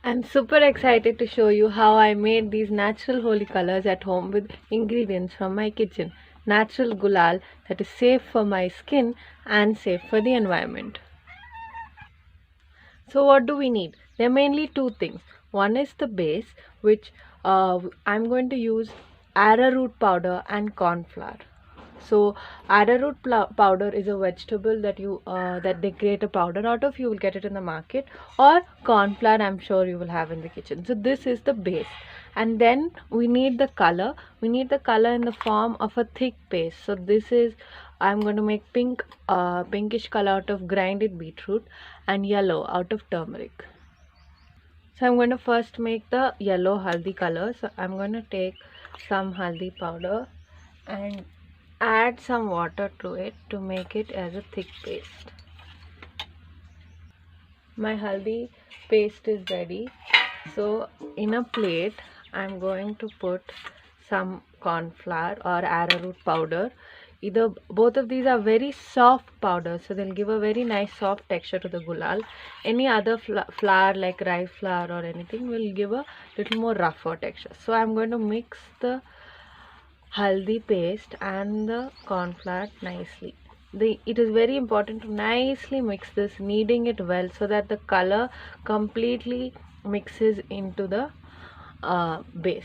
I'm super excited to show you how I made these natural holy colors at home with ingredients from my kitchen. Natural gulal that is safe for my skin and safe for the environment. So what do we need? There are mainly two things. One is the base, which I'm going to use arrowroot powder and cornflour. So arrowroot powder is a vegetable that that they create a powder out of. You will get it in the market, or cornflour. I'm sure you will have in the kitchen. So this is the base, and then we need the color. We need the color in the form of a thick paste. So this is I'm going to make pinkish color out of grinded beetroot and yellow out of turmeric. So I'm going to first make the yellow haldi color. So I'm going to take some haldi powder and add some water to it to make it as a thick paste. My haldi paste is ready. So in a plate I'm going to put some cornflour or arrowroot powder. Either both of these are very soft powders, so they'll give a very nice soft texture to the gulal. Any other flour like rice flour or anything will give a little more rougher texture. So I'm going to mix the haldi paste and the cornflour nicely. It is very important to nicely mix this, kneading it well so that the color completely mixes into the base.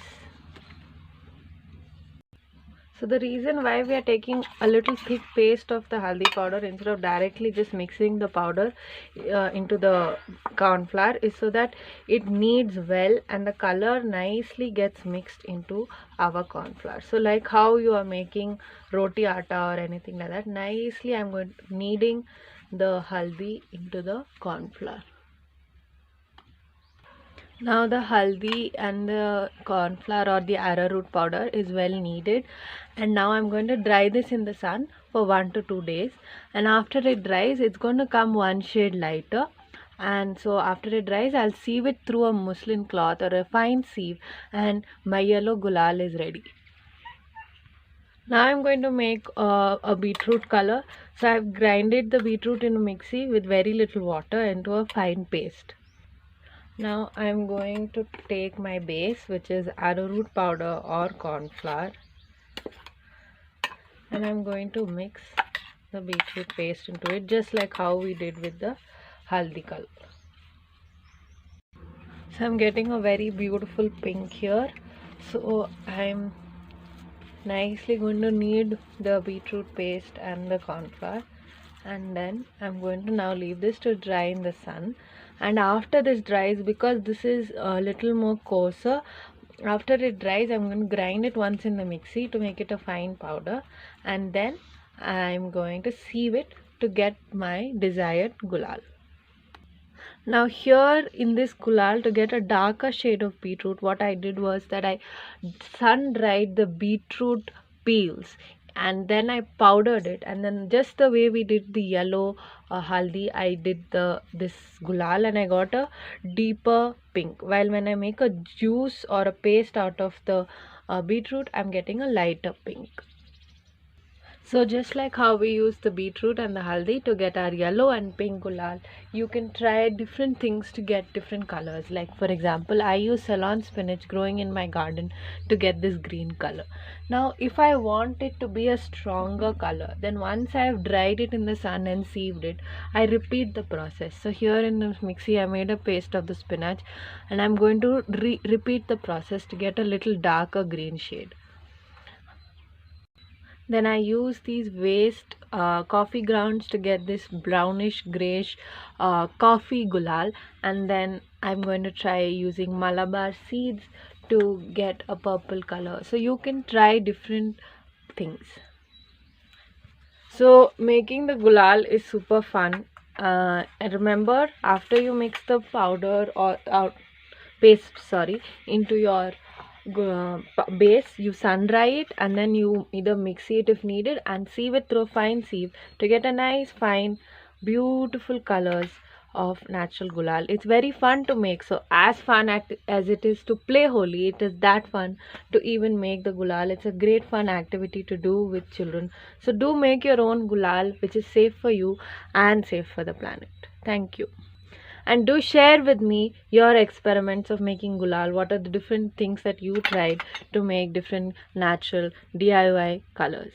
So the reason why we are taking a little thick paste of the haldi powder instead of directly just mixing the powder into the cornflour is so that it kneads well and the color nicely gets mixed into our cornflour. So like how you are making roti atta or anything like that, nicely I'm going to kneading the haldi into the cornflour. Now the haldi and the cornflour or the arrowroot powder is well kneaded, and now I'm going to dry this in the sun for 1 to 2 days, and after it dries it's going to come one shade lighter. And so after it dries I'll sieve it through a muslin cloth or a fine sieve, and my yellow gulal is ready. Now I'm going to make a beetroot color. So I've grinded the beetroot in a mixie with very little water into a fine paste. Now I'm going to take my base, which is arrowroot powder or cornflour, and I'm going to mix the beetroot paste into it just like how we did with the haldi color. So I'm getting a very beautiful pink here. So I'm nicely going to knead the beetroot paste and the cornflour, and then I'm going to now leave this to dry in the sun. And after this dries, because this is a little more coarser, after it dries I'm going to grind it once in the mixie to make it a fine powder, and then I'm going to sieve it to get my desired gulal. Now here in this gulal, to get a darker shade of beetroot, what I did was that I sun dried the beetroot peels and then I powdered it, and then just the way we did the yellow haldi, I did this gulal and I got a deeper pink, while when I make a juice or a paste out of the beetroot, I'm getting a lighter pink. So just like how we use the beetroot and the haldi to get our yellow and pink gulal, you can try different things to get different colors. Like for example, I use Ceylon spinach growing in my garden to get this green color. Now if I want it to be a stronger color, then once I have dried it in the sun and sieved it, I repeat the process. So here in this mixie I made a paste of the spinach, and I'm going to repeat the process to get a little darker green shade. Then I use these waste coffee grounds to get this brownish grayish coffee gulal, and then I'm going to try using Malabar seeds to get a purple color. So you can try different things. So making the gulal is super fun. And remember, after you mix the powder or paste, into your base, you sun dry it and then you either mix it if needed and sieve it through a fine sieve to get a nice fine beautiful colors of natural gulal. It's very fun to make. So as fun as it is to play Holi, it is that fun to even make the gulal. It's a great fun activity to do with children. So do make your own gulal, which is safe for you and safe for the planet. Thank you. And do share with me your experiments of making gulal. What are the different things that you tried to make different natural DIY colors?